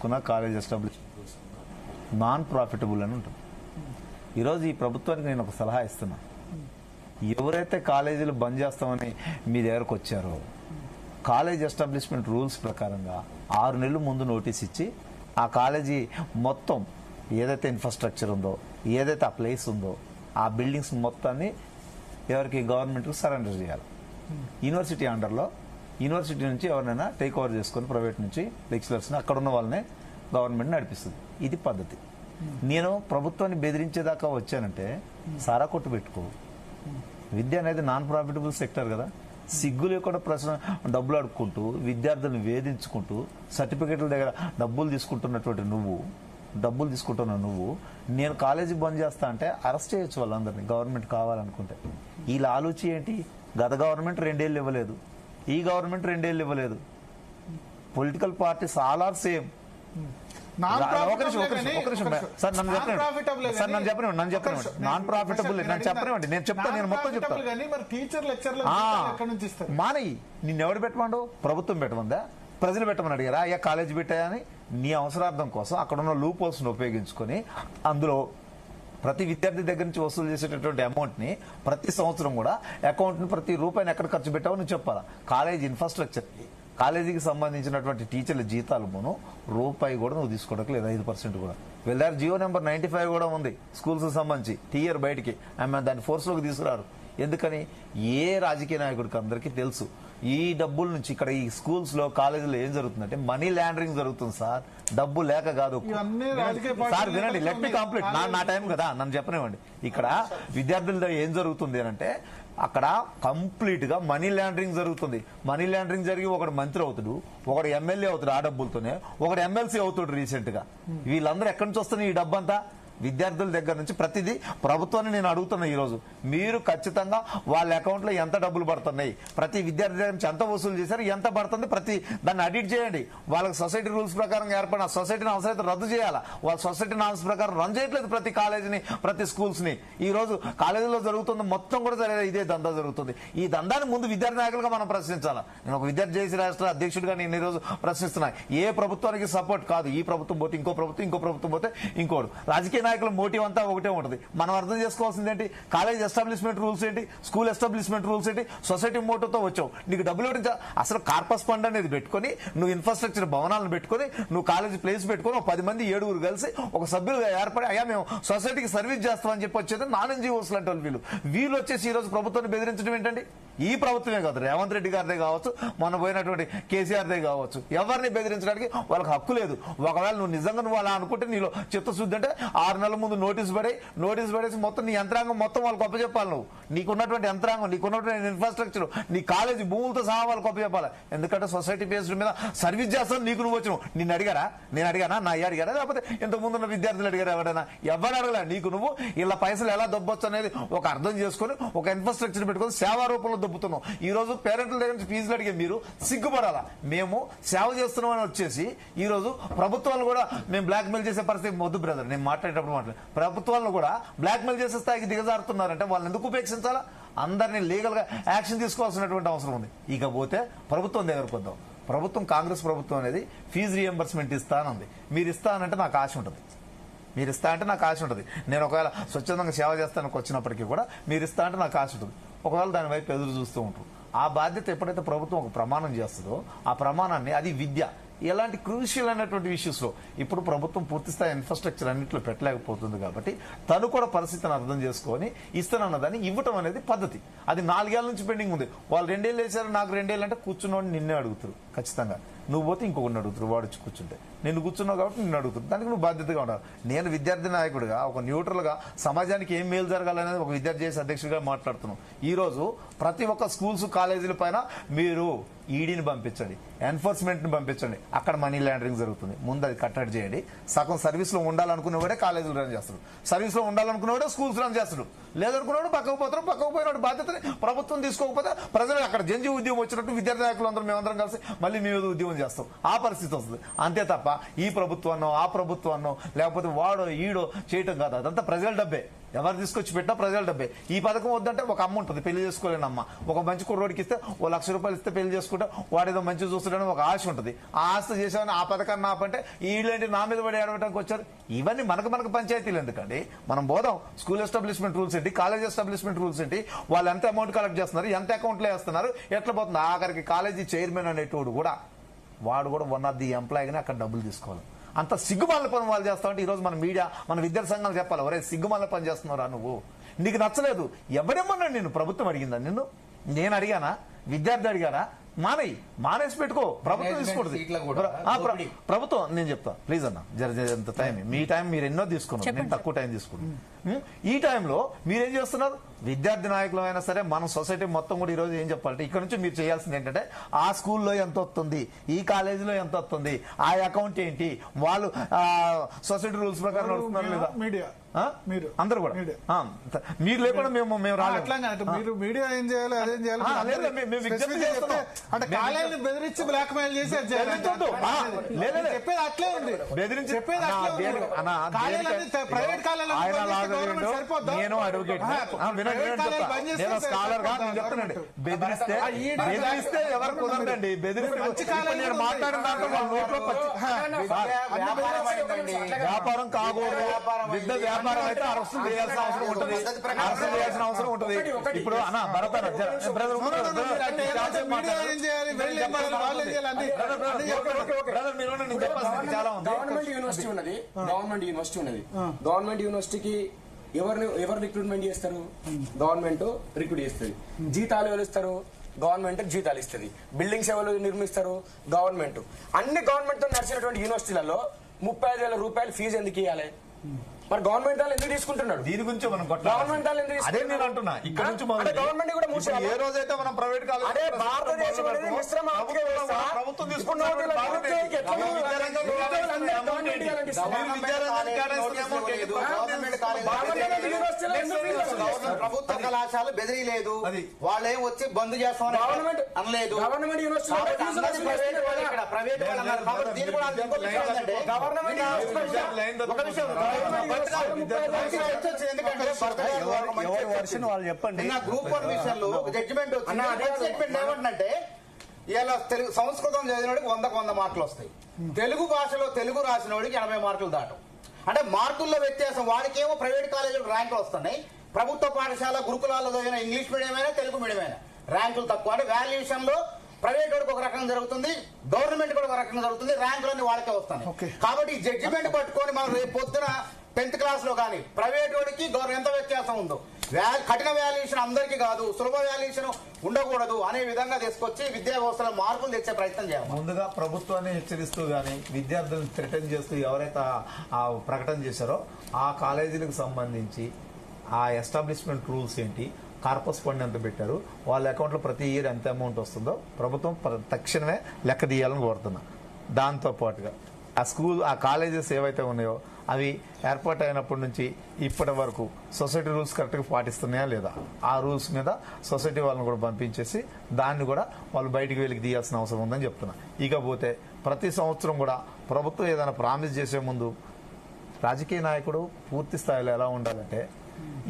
తీసుకున్నా, college establish non profitable అని ఉంటుంది. ఈరోజు ఈ ప్రభుత్వానికి నేను ఒక సలహా ఇస్తున్నా. ఎవరైతే కాలేజీలు బంద్ చేస్తామని మీ దగ్గరకు వచ్చారో, కాలేజ్ ఎస్టాబ్లిష్మెంట్ రూల్స్ ప్రకారంగా 6 నెలల ముందు నోటీస్ ఇచ్చి ఆ కాలేజీ మొత్తం ఏదైతే ఇన్ఫ్రాస్ట్రక్చర్ ఉందో, ఏదైతే ఆ ప్లేస్ ఉందో, ఆ బిల్డింగ్స్ మొత్తాన్ని ఎవరికి గవర్నమెంట్కి సరెండర్ చేయాలి. యూనివర్సిటీ అండర్లో యూనివర్సిటీ నుంచి ఎవరినైనా టేక్ ఓవర్ చేసుకుని ప్రైవేట్ నుంచి లెక్చరర్స్ని అక్కడ ఉన్న వాళ్ళనే గవర్నమెంట్ నడిపిస్తుంది. ఇది పద్ధతి. నేను ప్రభుత్వాన్ని బెదిరించేదాకా వచ్చానంటే సారా కొట్టు పెట్టుకో. విద్య అనేది నాన్ ప్రాఫిటబుల్ సెక్టర్ కదా. సిగ్గు లేకుండా ప్రశ్న డబ్బులు అడుక్కుంటూ, విద్యార్థులను వేధించుకుంటూ, సర్టిఫికెట్ల దగ్గర డబ్బులు తీసుకుంటున్న నువ్వు నేను కాలేజీ బంద్ చేస్తా అంటే అరెస్ట్ చేయొచ్చు వాళ్ళందరినీ, గవర్నమెంట్ కావాలనుకుంటే. వీళ్ళ ఆలోచన ఏంటి? గత గవర్నమెంట్ 2 ఏళ్ళు ఇవ్వలేదు, ఈ గవర్నమెంట్ 2 ఏళ్ళు ఇవ్వలేదు. Political parties all are same. Non profitable నేను చెప్పనివ్వండి, నేను చెప్తాను, నేను మొత్తం చెప్తాను. మానయ్యి నిన్నెవడు పెట్టమండు? ప్రభుత్వం పెట్టమందా? ప్రజలు పెట్టమని అడిగారా? అయ్యా కాలేజీ పెట్టాయని నీ అవసరార్థం కోసం అక్కడున్న లూప్ హోల్స్ ను ఉపయోగించుకొని అందులో ప్రతి విద్యార్థి దగ్గర నుంచి వసూలు చేసేటటువంటి అమౌంట్ ని ప్రతి సంవత్సరం కూడా అకౌంట్ ని ప్రతి రూపాయిని ఎక్కడ ఖర్చు పెట్టావో నువ్వు చెప్పాలా. కాలేజ్ ఇన్ఫ్రాస్ట్రక్చర్ కి, కాలేజీకి సంబంధించినటువంటి టీచర్ల జీతాలు పోను రూపాయి కూడా నువ్వు తీసుకోవడం లేదు, 5% కూడా. వెళ్ళారు. జియో నెంబర్ 95 కూడా ఉంది స్కూల్స్ సంబంధించి. టీఆర్ బయటికి ఆమె దాన్ని ఫోర్స్ లోకి తీసుకురారు. ఎందుకని? ఏ రాజకీయ నాయకుడికి అందరికీ తెలుసు ఈ డబ్బుల నుంచి ఇక్కడ ఈ స్కూల్స్ లో, కాలేజీలో ఏం జరుగుతుందంటే మనీ లాండరింగ్ జరుగుతుంది సార్. డబ్బు లేక కాదు సార్. వినండి, లెట్ మీ కంప్లీట్. నా టైం కదా, నన్ను చెప్పనివ్వండి. ఇక్కడ విద్యార్థులతో ఏం జరుగుతుంది అంటే అక్కడ కంప్లీట్ గా మనీ లాండరింగ్ జరుగుతుంది. మనీ లాండరింగ్ జరిగి ఒకడు మంత్రి అవుతాడు, ఒకడు ఎమ్మెల్యే అవుతాడు ఆ డబ్బులతోనే, ఒకడు ఎమ్మెల్సీ అవుతాడు రీసెంట్ గా. వీళ్ళందరూ ఎక్కడి నుంచి వస్తున్నాయి ఈ డబ్బంతా? విద్యార్థుల దగ్గర నుంచి. ప్రతిదీ ప్రభుత్వాన్ని నేను అడుగుతున్నా ఈరోజు, మీరు ఖచ్చితంగా వాళ్ళ అకౌంట్ లో ఎంత డబ్బులు పడుతున్నాయి, ప్రతి విద్యార్థి దగ్గర నుంచి ఎంత వసూలు చేశారు, ఎంత పడుతుంది, ప్రతి దాన్ని అడిట్ చేయండి. వాళ్ళకి సొసైటీ రూల్స్ ప్రకారం ఏర్పడిన సొసైటీని అవసరమైతే రద్దు చేయాలా. వాళ్ళ సొసైటీ నామ్స్ ప్రకారం రన్ చేయట్లేదు ప్రతి కాలేజీని, ప్రతి స్కూల్స్ ని. ఈ రోజు కాలేజీలో జరుగుతుంది మొత్తం కూడా ఇదే దందా జరుగుతుంది. ఈ దందాన్ని ముందు విద్యార్థి నాయకులుగా మనం ప్రశ్నించాలా. నేను ఒక విద్యార్థి చేసి రాష్ట్ర అధ్యక్షుడిగా నేను ఈ రోజు ప్రశ్నిస్తున్నా. ఏ ప్రభుత్వానికి సపోర్ట్ కాదు. ఈ ప్రభుత్వం పోతే ఇంకో ప్రభుత్వం, ఇంకో ప్రభుత్వం పోతే ఇంకోటి. రాజకీయ నాయకుల మోటివ్ అంతా ఒకటే ఉంటుంది. మనం అర్థం చేసుకోవాల్సింది ఏంటి? కాలేజ్ ఎస్టాబ్లిష్మెంట్ రూల్స్ ఏంటి, స్కూల్ ఎస్టాబ్లిష్మెంట్ రూల్స్ ఏంటి, సొసైటీ మోటోతో వచ్చావు. నీకు డబ్బులు ఇవ్వడం అసలు కార్పస్ ఫండ్ అనేది పెట్టుకుని, నువ్వు ఇన్ఫ్రాస్ట్రక్చర్ భవనాలను పెట్టుకుని, నువ్వు కాలేజ్ ప్లేస్ పెట్టుకుని 10 మంది 7 కలిసి ఒక సభ్యులుగా ఏర్పడి అయ్యా మేము సొసైటీకి సర్వీస్ చేస్తామని చెప్పి వచ్చేది నాన్ ఎన్జిఓస్ లాంటి వాళ్ళు. వీళ్ళు వచ్చేసి ఈ రోజు ప్రభుత్వాన్ని బెదిరించడం ఏంటండి? ఈ ప్రభుత్వమే కాదు, రేవంత్ రెడ్డి గారిదే కావచ్చు, మొన్న పోయినటువంటి కేసీఆర్దే కావచ్చు, ఎవరిని బెదిరించడానికి వాళ్ళకి హక్కు లేదు. ఒకవేళ నువ్వు నిజంగా నువ్వు అలా అనుకుంటే నీలో చిత్తశుద్ధి అంటే 6 నెలల ముందు నోటీస్ పడేసి మొత్తం నీ యంత్రాంగం మొత్తం వాళ్ళకి అప్పచెప్పాలి. నువ్వు నీకున్నటువంటి యంత్రాంగం, నీకున్నటువంటి ఇన్ఫ్రాస్ట్రక్చర్, నీ కాలేజీ భూములతో సహా వాళ్ళకి అప్పచెప్పాలి. ఎందుకంటే సొసైటీ బేస్డ్ మీద సర్వీస్ చేస్తాను. నీకు నువ్వు వచ్చినావు, నిన్ను అడిగారా? నేను అడిగానా? నా అయ్య అడిగారా? లేకపోతే ఇంతకు ముందు ఉన్న విద్యార్థులు అడిగారు? ఎవరైనా ఎవరు అడగలే. నీకు నువ్వు ఇలా పైసలు ఎలా దొబ్బొచ్చు అనేది ఒక అర్థం చేసుకుని ఒక ఇన్ఫ్రాస్ట్రక్చర్ పెట్టుకుని సేవా రూపంలో దొబ్బుతున్నాం. ఈ రోజు పేరెంట్ల దగ్గర నుంచి ఫీజులు అడిగే మీరు సిగ్గుపడాలా. మేము సేవ చేస్తున్నామని వచ్చేసి ఈ రోజు ప్రభుత్వాలు కూడా మేము బ్లాక్ మెయిల్ చేసే పరిస్థితి వద్దు బ్రదర్. నేను మాట్లాడేటప్పుడు ప్రభుత్వాలను కూడా బ్లాక్ మెయిల్ చేసే స్థాయికి దిగజారుతున్నారంటే వాళ్ళని ఎందుకు ఉపేక్షించాలా? అందరినీ లీగల్ గా యాక్షన్ తీసుకోవాల్సినటువంటి అవసరం ఉంది. ఇకపోతే ప్రభుత్వం దగ్గరకు వద్దాం. ప్రభుత్వం, కాంగ్రెస్ ప్రభుత్వం అనేది ఫీజు రియంబర్స్మెంట్ ఇస్తానంది. మీరు ఇస్తానంటే నాకు ఆశ ఉంటుంది. మీరు ఇస్తా అంటే నాకు ఆశ ఉంటుంది. నేను ఒకవేళ స్వచ్ఛందంగా సేవ చేస్తానికి వచ్చినప్పటికీ కూడా మీరు ఇస్తా అంటే నాకు ఆశ ఉంటుంది. ఒకవేళ దాని వైపు ఎదురు చూస్తూ ఉంటారు. ఆ బాధ్యత ఎప్పుడైతే ప్రభుత్వం ఒక ప్రమాణం చేస్తుందో ఆ ప్రమాణాన్ని, అది విద్య, ఎలాంటి క్రూషియల్ అయినటువంటి ఇష్యూస్ లో ఇప్పుడు ప్రభుత్వం పూర్తిస్థాయి ఇన్ఫ్రాస్ట్రక్చర్ అన్నింటిలో పెట్టలేకపోతుంది. కాబట్టి తను కూడా పరిస్థితిని అర్థం చేసుకొని ఇస్తానన్నదాన్ని ఇవ్వటం అనేది పద్ధతి. అది 4 ఏళ్ల నుంచి పెండింగ్ ఉంది. వాళ్ళు 2 ఏళ్ళు వేసారు, నాకు 2 ఏళ్ళు అంటే కూర్చున్నోడిని నిన్నే అడుగుతారు ఖచ్చితంగా. నువ్వు పోతే ఇంకొకరిని అడుగుతారు, వాడు వచ్చి కూర్చుంటే. నిన్ను కూర్చున్నావు కాబట్టి నిన్ను అడుగుతారు. దానికి నువ్వు బాధ్యతగా ఉండాలి. నేను విద్యార్థి నాయకుడిగా ఒక న్యూట్రల్ గా సమాజానికి ఏం మేలు జరగాలనేది ఒక విద్యార్థి చేసి అధ్యక్షుడిగా మాట్లాడుతున్నాం. ఈ రోజు ప్రతి ఒక్క స్కూల్స్, కాలేజీల పైన మీరు ఈడీని పంపించండి, ఎన్ఫోర్స్మెంట్ ని పంపించండి. అక్కడ మనీ లాండరింగ్ జరుగుతుంది. ముందు అది కట్టడి చేయండి. సగం సర్వీస్ లో ఉండాలనుకునేవాడే కాలేజీలు రన్ చేస్తాడు, సర్వీస్ లో ఉండాలనుకునేవాడే స్కూల్స్ రన్ చేస్తాడు. లేదనుకున్నాడు పక్కకు పోతాడు. పక్కకు పోయినాడు బాధ్యతని ప్రభుత్వం తీసుకోకపోతే ప్రజలు అక్కడ జంజీ ఉద్యమం వచ్చినట్టు విద్యార్థి నాయకులు అందరం మేమందరం కలిసి మళ్ళీ మీ మీద ఉద్యమం చేస్తాం. ఆ పరిస్థితి వస్తుంది. అంతే తప్ప ఈ ప్రభుత్వాన్నో ఆ ప్రభుత్వాన్నో లేకపోతే వాడో ఈడో చేయటం కాదు. అదంతా ప్రజల డబ్బే. ఎవరు తీసుకొచ్చి పెట్టినా ప్రజల డబ్బే. ఈ పథకం వద్దంటే ఒక అమ్మ ఉంటుంది పెళ్లి చేసుకోలేని అమ్మ, ఒక మంచి కుర్రోడికి ఇస్తే ఓ ₹1,00,000 ఇస్తే పెళ్లి చేసుకుంటే వాడేదో మంచి చూస్తుండని ఒక ఆశ ఉంటుంది. ఆ ఆస్తి చేసామని ఆ పథకాన్ని ఆపంటే వీళ్ళేంటి నా మీద పడి ఏడవడానికి వచ్చారు. ఇవన్నీ మనకు పంచాయతీలు ఎందుకండి? మనం పోదాం. స్కూల్ ఎస్టాబ్లిష్మెంట్ రూల్స్ ఏంటి, కాలేజ్ ఎస్టాబ్లిష్మెంట్ రూల్స్ ఏంటి, వాళ్ళు ఎంత అమౌంట్ కలెక్ట్ చేస్తున్నారు, ఎంత అకౌంట్లో వేస్తున్నారు, ఎట్లా పోతుంది. ఆఖరికి కాలేజీ చైర్మన్ అనేటోడు కూడా వాడు కూడా వన్ ఆఫ్ ది ఎంప్లాయీగానే అక్కడ డబ్బులు తీసుకోవాలి. అంత సిగ్గుమాల పని వాళ్ళు చేస్తామంటే ఈరోజు మన మీడియా, మన విద్యార్థి సంఘాలు చెప్పాలి, ఒరే సిగ్గుమాల పని చేస్తున్నారా నువ్వు, నీకు నచ్చలేదు. ఎవరేమన్నా నేను ప్రభుత్వం అడిగిందా నిన్ను? నేను అడిగానా? విద్యార్థి అడిగానా? మానేసి పెట్టుకో, ప్రభుత్వం తీసుకుంటుంది. ప్రభుత్వం నేను చెప్తా ప్లీజ్ అన్న, జర టైం, మీ టైం మీరు ఎన్నో తీసుకున్నారు, నేను తక్కువ టైం తీసుకున్నాను. ఈ టైంలో మీరేం చేస్తున్నారు? విద్యార్థి నాయకులు అయినా సరే మన సొసైటీ మొత్తం కూడా ఈ రోజు ఏం చెప్పాలంటే ఇక్కడ నుంచి మీరు చేయాల్సింది ఏంటంటే ఆ స్కూల్లో ఎంత వస్తుంది, ఈ కాలేజీలో ఎంత వస్తుంది, ఆ అకౌంట్ ఏంటి, వాళ్ళు సొసైటీ రూల్స్ ప్రకారం నడుస్తున్నారు లేదా, మీడియా అందరూ కూడా మీరు లేకుండా మేము రాలేదు. మీరు మీడియా ఏం చేయాలి, అదేం చేయాలి అంటే కాలేజీని బెదిరించి బ్లాక్ మెయిల్ చేసి చెప్పేది అట్లే ఉంది. బెదిరించి చెప్పేది ప్రైవేట్ నేను అడ్వకేట్, నేను స్కాలర్ గా నేను చెప్తానండి. బెదిరిస్తే ఎవరు కుదరదండి. బెదిరిస్తే నేను మాట్లాడిన దాంట్లో వాళ్ళ నోట్లో వ్యాపారం కాకూడదు. విద్య వ్యాపారం అయితే అరెస్ట్ చేయాల్సిన అవసరం ఉంటుంది, అరెస్ట్ చేయాల్సిన అవసరం ఉంటుంది. ఇప్పుడు అన్న భరత చాలా ఉంది. గవర్నమెంట్ యూనివర్సిటీ ఉన్నది. గవర్నమెంట్ యూనివర్సిటీకి ఎవరు రిక్రూట్మెంట్ చేస్తారు? గవర్నమెంట్ రిక్రూట్ చేస్తుంది. జీతాలు ఎవరు ఇస్తారు? గవర్నమెంట్ జీతాలు ఇస్తుంది. బిల్డింగ్స్ ఎవరు నిర్మిస్తారు? గవర్నమెంట్. అన్ని గవర్నమెంట్ తో నడిచినటువంటి యూనివర్సిటీలలో ₹35,000 ఫీజు ఎందుకు ఇవ్వాలి? మరి గవర్నమెంట్ వాళ్ళు ఎందుకు తీసుకుంటున్నాడు? దీని గురించి మనం గవర్నమెంట్ వాళ్ళు ఎందుకు? అదే నేను అంటున్నా, ఇక్కడ నుంచి గవర్నమెంట్ కూడా ఏ రోజైతే మనం ప్రైవేట్ కాలేజ్, అదే భారతదేశం అనేది మిశ్రమ ఆర్థిక వ్యవస్థ. ప్రభుత్వం ప్రభుత్వ కళాశాల బెదిరియలేదు, వాళ్ళేం వచ్చి బంద్ చేస్తామని గవర్నమెంట్ అనలేదు. గవర్నమెంట్ యూనివర్సిటీ వాళ్ళు చెప్పండి. గ్రూప్ 1 విషయంలో జడ్జిమెంట్ వచ్చింది. ఏమంటే ఇలా సంస్కృతం చదివినోడికి 100 మార్కులు వస్తాయి, తెలుగు భాషలో తెలుగు రాసిన వాడికి 80 మార్కులు దాటం. అంటే మార్కుల్లో వ్యత్యాసం. వాడికేమో ప్రైవేట్ కాలేజీలకు ర్యాంకులు వస్తున్నాయి, ప్రభుత్వ పాఠశాల గురుకులాల్లో చదివిన ఇంగ్లీష్ మీడియం అయినా తెలుగు మీడియం అయినా ర్యాంకులు తక్కువ. అంటే వాల్యుయేషన్ లో ప్రైవేట్ వాడికి ఒక రకంగా జరుగుతుంది, గవర్నమెంట్ కూడా ఒక రకంగా జరుగుతుంది, ర్యాంకులన్నీ వాళ్ళకే వస్తాయి. కాబట్టి ఈ జడ్జిమెంట్ పట్టుకొని మనం రేపు పొద్దున 10th క్లాస్ లో కానీ ప్రైవేట్ వాడికి ఎంత వ్యత్యాసం ఉందో, కఠిన వాల్యుయేషన్ అందరికీ కాదు, సులభ వాల్యుయేషన్ ఉండకూడదు అనే విధంగా తీసుకొచ్చి విద్యా వ్యవస్థలో మార్పులు తెచ్చే ప్రయత్నం చేయాలి. ముందుగా ప్రభుత్వాన్ని హెచ్చరిస్తూ గానీ విద్యార్థులను థ్రెటన్ చేస్తూ ఎవరైతే ఆ ప్రకటన చేశారో ఆ కాలేజీలకు సంబంధించి ఆ ఎస్టాబ్లిష్మెంట్ రూల్స్ ఏంటి, కార్పస్ ఫండ్ ఎంత పెట్టారు, వాళ్ళ అకౌంట్లో ప్రతి ఇయర్ ఎంత అమౌంట్ వస్తుందో ప్రభుత్వం తక్షణమే లెక్క తీయాలని కోరుతున్నా. దాంతో పాటుగా ఆ కాలేజెస్ ఏవైతే ఉన్నాయో అవి ఏర్పాటు అయినప్పటి నుంచి ఇప్పటి వరకు సొసైటీ రూల్స్ కరెక్ట్గా పాటిస్తున్నాయా లేదా, ఆ రూల్స్ మీద సొసైటీ వాళ్ళని కూడా పంపించేసి దాన్ని కూడా వాళ్ళు బయటికి వెళ్ళి తీయాల్సిన అవసరం ఉందని చెప్తున్నా. ఇకపోతే ప్రతి సంవత్సరం కూడా ప్రభుత్వం ఏదైనా ప్రామిస్ చేసే ముందు రాజకీయ నాయకుడు పూర్తి స్థాయిలో ఎలా ఉండాలంటే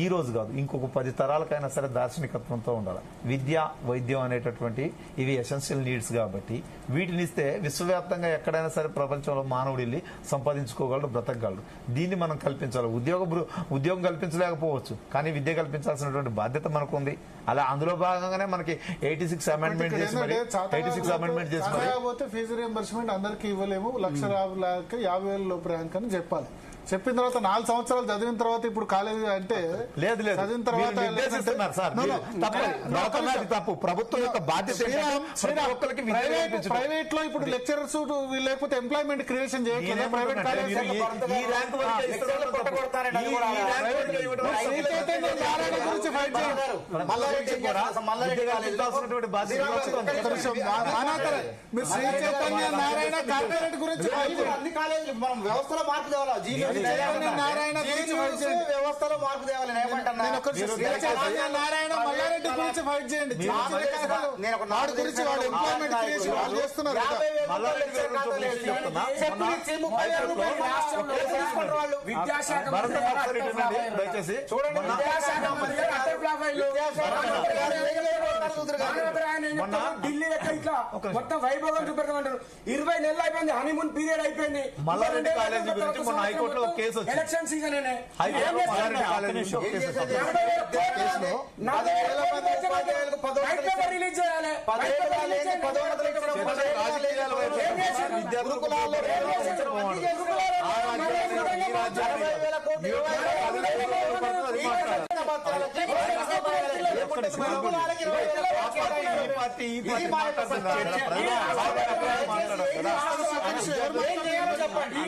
ఈ రోజు కాదు ఇంకొక 10 తరాలకైనా సరే దార్శనికత్వంతో ఉండాలి. విద్య వైద్యం అనేటటువంటి ఇవి ఎసెన్షియల్ నీడ్స్ కాబట్టి వీటిని ఇస్తే విశ్వవ్యాప్తంగా ఎక్కడైనా సరే ప్రపంచంలో మానవుడు వెళ్ళి సంపాదించుకోగలడు, బ్రతకగలడు. దీన్ని మనం కల్పించాలి. ఉద్యోగం కల్పించలేకపోవచ్చు, కానీ విద్య కల్పించాల్సినటువంటి బాధ్యత మనకు ఉంది. అలా అందులో భాగంగానే మనకి 86 అమెండ్మెంట్ చేసి ఫీజు రియంబర్స్మెంట్ అందరికి ఇవ్వలేము, ₹1,50,000 లోపు ర్యాంక్ అని చెప్పాలి. చెప్పిన తర్వాత 4 సంవత్సరాలు చదివిన తర్వాత ఇప్పుడు కాలేజీ అంటే లేదు చదివిన తర్వాత తప్పు. ప్రభుత్వం యొక్క బాధ్యత ప్రైవేట్ లో ఇప్పుడు లెక్చరర్స్ లేకపోతే ఎంప్లాయ్మెంట్ క్రియేషన్ చేయట్లేదు. ప్రైవేట్ మీరు శ్రీ చైతన్య నారాయణ కార్పొరేట్ గురించి అన్ని కాలేజీలు మనం వ్యవస్థలో మార్పు తేవాలి. చైతన్య నారాయణ గురించి ఫైట్ చేయండి. వ్యవస్థలో మార్పు తేవాలి నేను ఏమంటున్నా? నేను ఒక నిమిషం. చైతన్య నారాయణ మల్లారెడ్డి గురించి ఫైట్ చేయండి. నేను ఒక వాడి గురించి వాడు ఎంప్లాయ్మెంట్ క్రియేషన్ వాళ్ళు చేస్తున్నారు కదా. 50,000 మల్లారెడ్డి గారి గురించి ఒక విషయం చెప్తున్నా. చెప్పులు ఇచ్చి 30,000 రూపాయలు రాష్ట్రంలో తీసుకుంటారు వాళ్ళు. విద్యాశాఖ భరత్ మంత్రి గారు ఒకసారి అటర్ వినండి, ఫ్లాప్ అయ్యారు. దయచేసి చూడండి, మొన్న- విద్యాశాఖ మంత్రి గారు అటర్ ఫ్లాప్ అయ్యారు. మొన్న- ఢిల్లీ లెక్క ఇట్లా ఒక నిమిషం. మొత్తం వైభోగం చూపెడతామంటారు. 20 నెలలు అయిపోయింది, హనీమూన్ పీరియడ్ అయిపోయింది. మల్లారెడ్డి కాలేజీ గురించి మొన్న హైకోర్టులో ఒక కేసు వచ్చింది. ఎలక్షన్ సీజన్ హైకోర్టులో మల్లారెడ్డి కాలేజీ గురించి ఒక కేసు వచ్చింది. కేసులో రిలీజ్ చేయాలి. రాజకీయాల వైపు విద్యార్థులకు గురుకులాల్లో ఈ రాజ్యాన్ని పార్టీ ఈ పార్టీ మాట్లాడుతున్నారు. ఏం చేయాలో చెప్పండి.